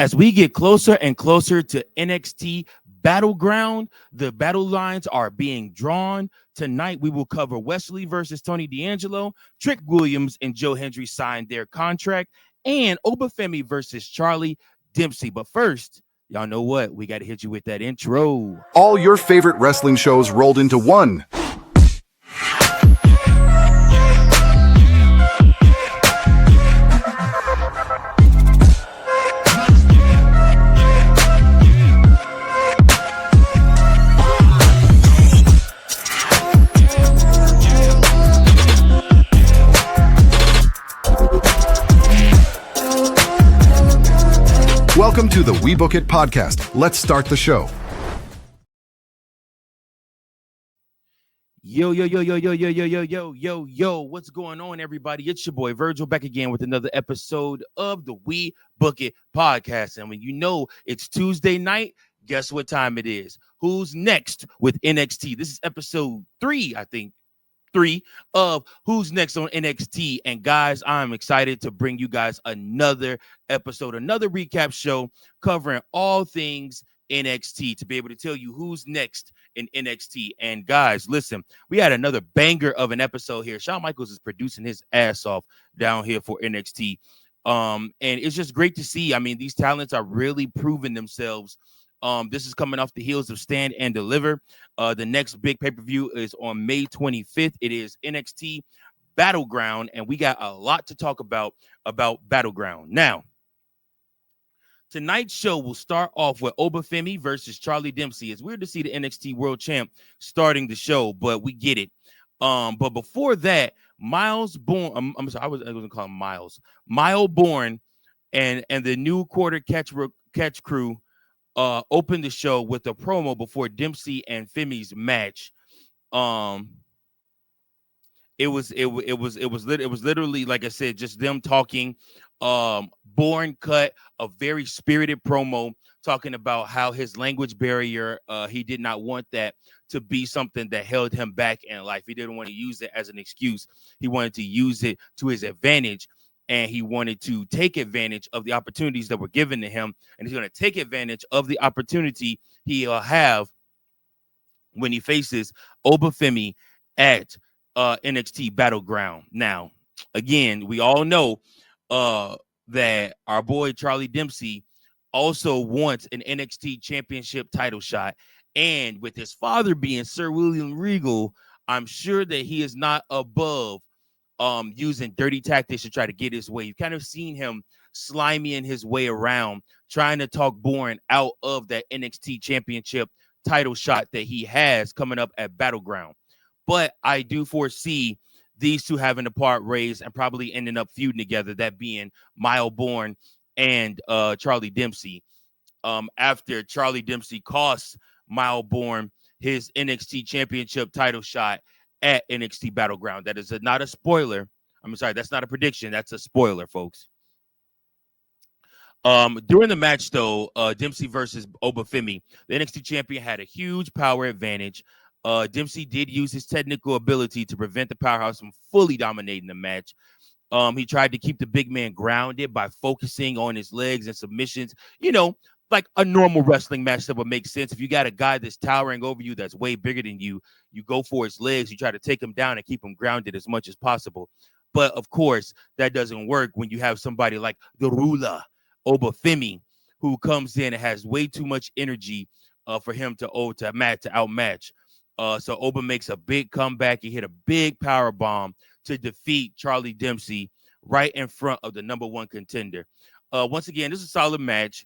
As we get closer and closer to NXT Battleground, the battle lines are being drawn. Tonight, we will cover Wesley versus Tony D'Angelo. Trick Williams and Joe Hendry signed their contract, and Oba Femi versus Charlie Dempsey. But first, y'all know what? We got to hit you with that intro. All your favorite wrestling shows rolled into one. Welcome to the We Book It podcast. Let's start the show. Yo, what's going on, everybody? It's your boy Virgil back again with another episode of the We Book It podcast. And when you know it's Tuesday night, guess what time it is? Who's next with NXT? This is episode 3, I think. 3 of Who's Next on NXT. And guys, I'm excited to bring you guys another episode, another recap show covering all things NXT, to be able to tell you who's next in NXT. And guys, listen, we had another banger of an episode here. Shawn Michaels is producing his ass off down here for NXT. And it's just great to see. I mean, these talents are really proving themselves. This is coming off the heels of Stand and Deliver. The next big pay-per-view is on May 25th. It is NXT Battleground, and we got a lot to talk about Battleground. Now, tonight's show will start off with Oba Femi versus Charlie Dempsey. It's weird to see the NXT World Champ starting the show, but we get it. But before that, Miles Bourne, I'm sorry, I was going to call him Miles. Miles Bourne and the new quarter catch crew opened the show with a promo before Dempsey and Femi's match. It was literally, like I said, just them talking. Bourne cut a very spirited promo talking about how his language barrier, he did not want that to be something that held him back in life. He didn't want to use it as an excuse. He wanted to use it to his advantage. And he wanted to take advantage of the opportunities that were given to him. And he's going to take advantage of the opportunity he'll have when he faces Oba Femi at NXT Battleground. Now, again, we all know that our boy Charlie Dempsey also wants an NXT championship title shot. And with his father being Sir William Regal, I'm sure that he is not above using dirty tactics to try to get his way. You've kind of seen him sliming his way around, trying to talk Bourne out of that NXT championship title shot that he has coming up at Battleground. But I do foresee these two having a part raised and probably ending up feuding together, that being Miles Bourne and Charlie Dempsey. After Charlie Dempsey costs Miles Bourne his NXT championship title shot at NXT Battleground. That is not a spoiler. I'm sorry, that's not a prediction. That's a spoiler, folks. During the match, though, Dempsey versus Oba Femi, the NXT champion had a huge power advantage. Dempsey did use his technical ability to prevent the powerhouse from fully dominating the match. He tried to keep the big man grounded by focusing on his legs and submissions. You know, like a normal wrestling match that would make sense. If you got a guy that's towering over you, that's way bigger than you, you go for his legs, you try to take him down and keep him grounded as much as possible. But of course, that doesn't work when you have somebody like the ruler, Oba Femi, who comes in and has way too much energy for him to outmatch. So Oba makes a big comeback. He hit a big power bomb to defeat Charlie Dempsey right in front of the number one contender. Once again, this is a solid match.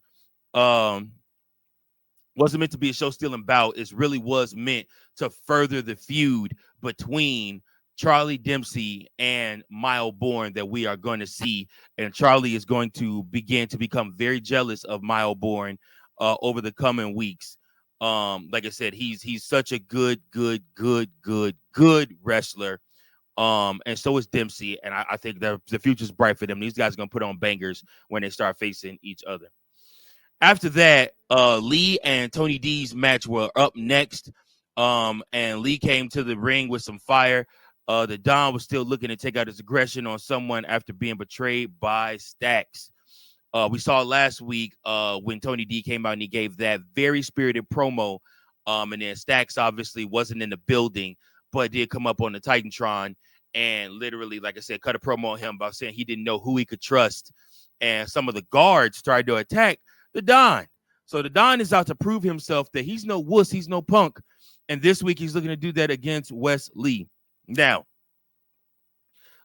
Wasn't meant to be a show-stealing bout. It really was meant to further the feud between Charlie Dempsey and Miles Bourne that we are going to see. And Charlie is going to begin to become very jealous of Miles Bourne over the coming weeks. Like I said, he's such a good wrestler. And so is Dempsey. And I think that the future's bright for them. These guys are going to put on bangers when they start facing each other. After that, Lee and Tony D's match were up next. And Lee came to the ring with some fire. The Don was still looking to take out his aggression on someone after being betrayed by Stacks. We saw last week when Tony D came out and he gave that very spirited promo. And then Stacks obviously wasn't in the building, but did come up on the Titantron and literally, like I said, cut a promo on him about saying he didn't know who he could trust. And some of the guards tried to attack the Don. So the Don is out to prove himself that he's no wuss, he's no punk. And this week he's looking to do that against Wes Lee. Now,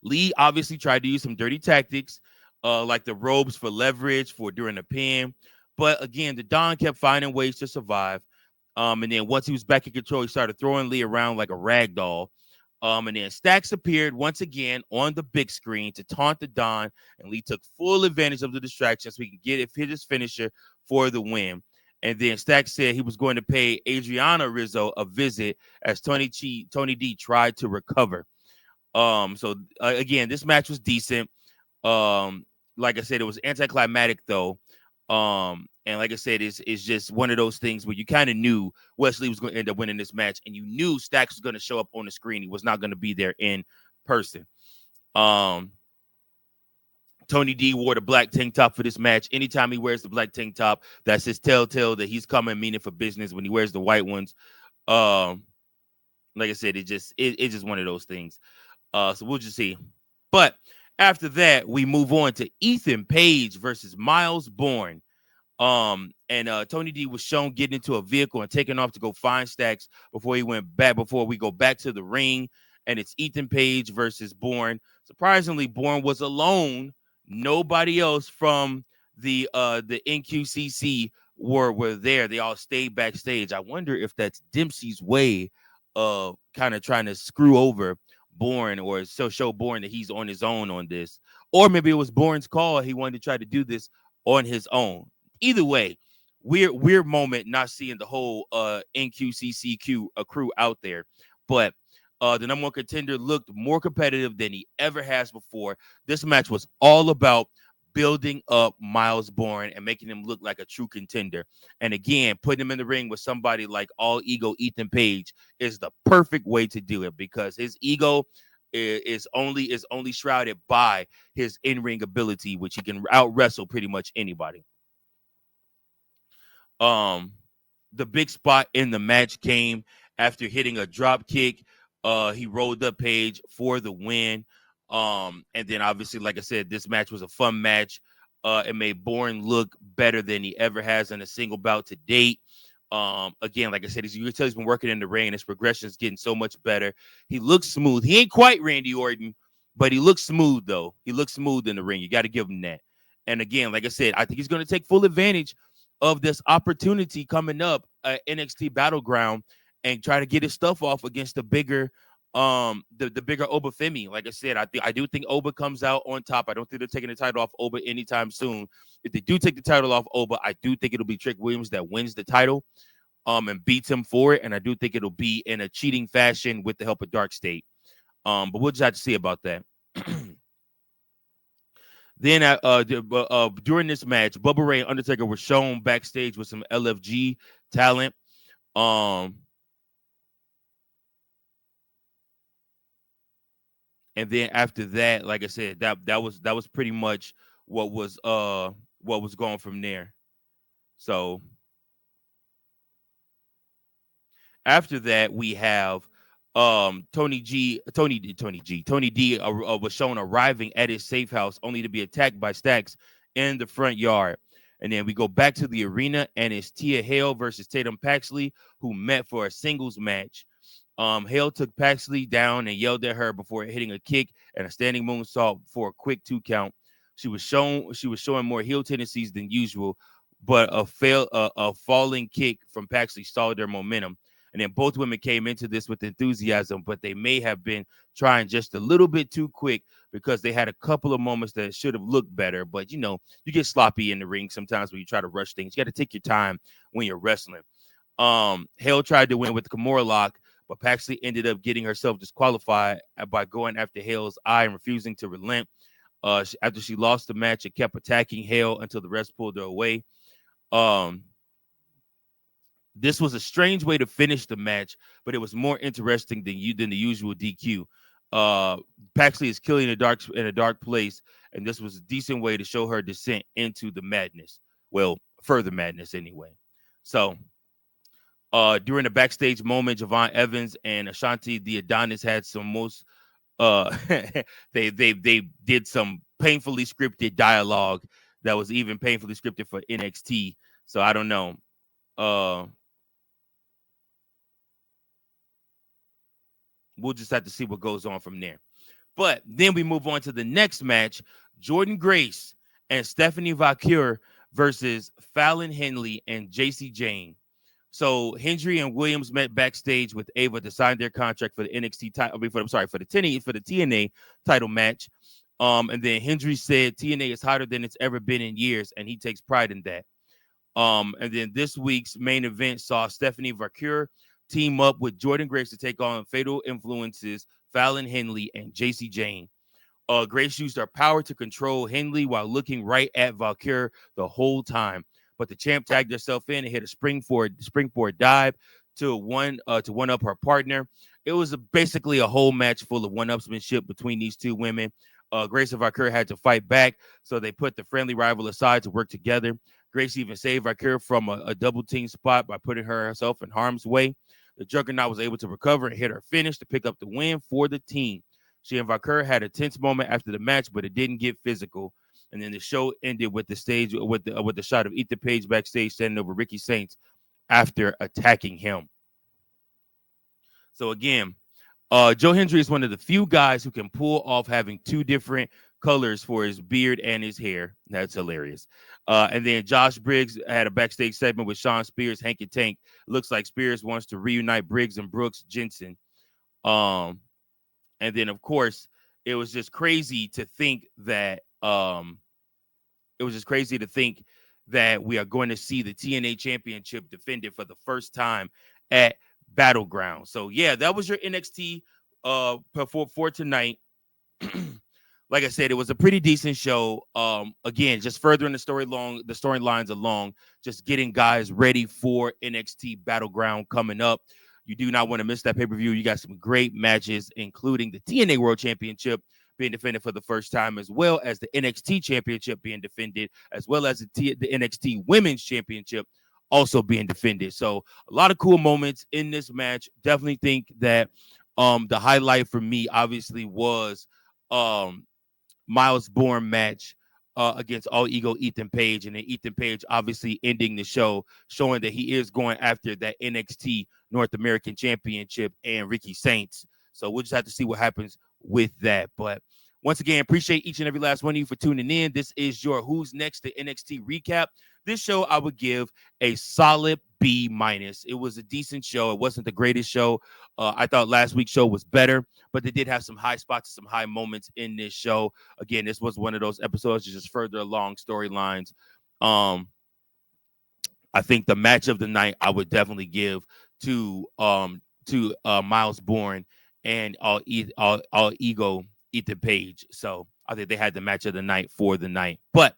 Lee obviously tried to use some dirty tactics, like the ropes for leverage for during the pin. But again, the Don kept finding ways to survive. And then once he was back in control, he started throwing Lee around like a rag doll. And then Stacks appeared once again on the big screen to taunt the Don, and Lee took full advantage of the distraction so he could hit his finisher for the win. And then Stacks said he was going to pay Adriana Rizzo a visit as Tony D tried to recover. Again, this match was decent. Like I said, it was anticlimactic though. And like I said, it's just one of those things where you kind of knew Wesley was going to end up winning this match, and you knew Stacks was going to show up on the screen. He was not going to be there in person. Tony D wore the black tank top for this match. Anytime he wears the black tank top, that's his telltale that he's coming meaning for business. When he wears the white ones, like I said, it's just one of those things. So we'll just see. But after that, we move on to Ethan Page versus Miles Bourne. And Tony D was shown getting into a vehicle and taking off to go find Stacks before we go back to the ring. And it's Ethan Page versus Bourne. Surprisingly, Bourne was alone. Nobody else from the NQCC were there. They all stayed backstage. I wonder if that's Dempsey's way of kind of trying to screw over Bourne, or show Bourne that he's on his own on this. Or maybe it was Bourne's call. He wanted to try to do this on his own. Either way, weird moment not seeing the whole NQCC crew out there. But the number one contender looked more competitive than he ever has before. This match was all about building up Miles Bourne and making him look like a true contender. And again, putting him in the ring with somebody like all ego Ethan Page is the perfect way to do it, because his ego is only shrouded by his in-ring ability, which he can out wrestle pretty much anybody. The big spot in the match came after hitting a drop kick. He rolled up Page for the win. And then obviously, like I said, this match was a fun match. It made Bourne look better than he ever has in a single bout to date. Again, like I said, you can tell he's been working in the ring, and his progression is getting so much better. He looks smooth. He ain't quite Randy Orton, but he looks smooth though. He looks smooth in the ring. You got to give him that. And again, like I said, I think he's going to take full advantage of this opportunity coming up at NXT Battleground and try to get his stuff off against the bigger bigger Oba Femi. Like I said, I do think Oba comes out on top. I don't think they're taking the title off Oba anytime soon. If they do take the title off Oba, I do think it'll be Trick Williams that wins the title and beats him for it. And I do think it'll be in a cheating fashion with the help of Dark State. But we'll just have to see about that. Then during this match, Bubba Ray and Undertaker were shown backstage with some LFG talent. And then after that, like I said, that was pretty much what was going from there. So after that, we have Tony D was shown arriving at his safe house only to be attacked by Stacks in the front yard. And then we go back to the arena, and it's Tia Hale versus Tatum Paxley, who met for a singles match. Hale took Paxley down and yelled at her before hitting a kick and a standing moonsault for a quick 2 count. She was showing more heel tendencies than usual, but a falling kick from Paxley stalled their momentum. And then both women came into this with enthusiasm, but they may have been trying just a little bit too quick because they had a couple of moments that should have looked better. But, you get sloppy in the ring sometimes when you try to rush things. You got to take your time when you're wrestling. Hale tried to win with the Kimura lock, but Paxley ended up getting herself disqualified by going after Hale's eye and refusing to relent. After she lost the match, it kept attacking Hale until the rest pulled her away. This was a strange way to finish the match, but it was more interesting than the usual DQ. Paxley is killing in a dark place, and this was a decent way to show her descent into the madness. Well, further madness anyway. So during the backstage moment, Javon Evans and Ashanti the Adonis had some most they did some painfully scripted dialogue that was even painfully scripted for NXT. So I don't know. We'll just have to see what goes on from there. But then we move on to the next match, Jordynne Grace and Stephanie Vaquer versus Fallon Henley and JC Jane. So Hendry and Williams met backstage with Ava to sign their contract for the NXT title. For the TNA title match. And then Hendry said TNA is hotter than it's ever been in years, and he takes pride in that. And then this week's main event saw Stephanie Vaquer team up with Jordynne Grace to take on Fatal Influences, Fallon Henley, and JC Jane. Grace used her power to control Henley while looking right at Vaquer the whole time. But the champ tagged herself in and hit a springboard dive to one up her partner. It was basically a whole match full of one-upsmanship between these two women. Grace and Vaquer had to fight back, so they put the friendly rival aside to work together. Grace even saved Vaquer from a double team spot by putting herself in harm's way. The Juggernaut was able to recover and hit her finish to pick up the win for the team. She and Vaquer had a tense moment after the match, but it didn't get physical. And then the show ended with the shot of Ethan Page backstage standing over Ricky Saints after attacking him. So again, Joe Hendry is one of the few guys who can pull off having two different colors for his beard and his hair. That's hilarious. And then Josh Briggs had a backstage segment with Sean Spears, Hank and Tank. Looks like Spears wants to reunite Briggs and Brooks Jensen. And then, of course, it was just crazy to think that we are going to see the TNA Championship defended for the first time at Battleground. So yeah, that was your NXT for tonight. Like I said, it was a pretty decent show. Again, just furthering the storylines along, just getting guys ready for NXT Battleground coming up. You do not want to miss that pay-per-view. You got some great matches, including the TNA World Championship being defended for the first time, as well as the NXT Championship being defended, as well as the NXT Women's Championship also being defended. So a lot of cool moments in this match. Definitely think that the highlight for me, obviously, was Miles Bourne match against All Ego Ethan Page, and then Ethan Page obviously ending the show, showing that he is going after that NXT North American Championship and Ricky Saints. So we'll just have to see what happens with that. But once again, appreciate each and every last one of you for tuning in. This is your Who's Next to NXT recap. This show I would give a solid B-. It was a decent show. It wasn't the greatest show. I thought last week's show was better, but they did have some high spots, some high moments in this show. Again, this was one of those episodes to just further along storylines. I think the match of the night I would definitely give to Miles Bourne and All Ego Ethan Page. So I think they had the match of the night for the night. But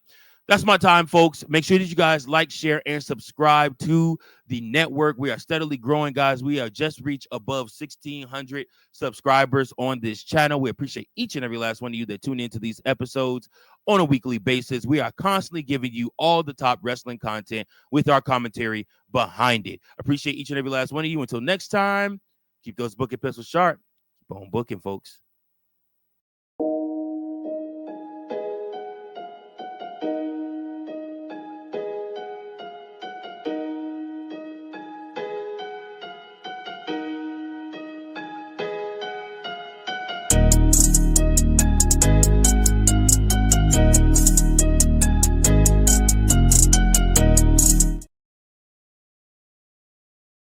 that's my time, folks. Make sure that you guys like, share, and subscribe to the network. We are steadily growing, guys. We have just reached above 1,600 subscribers on this channel. We appreciate each and every last one of you that tune into these episodes on a weekly basis. We are constantly giving you all the top wrestling content with our commentary behind it. Appreciate each and every last one of you. Until next time, keep those booking pencils sharp. Keep on booking, folks.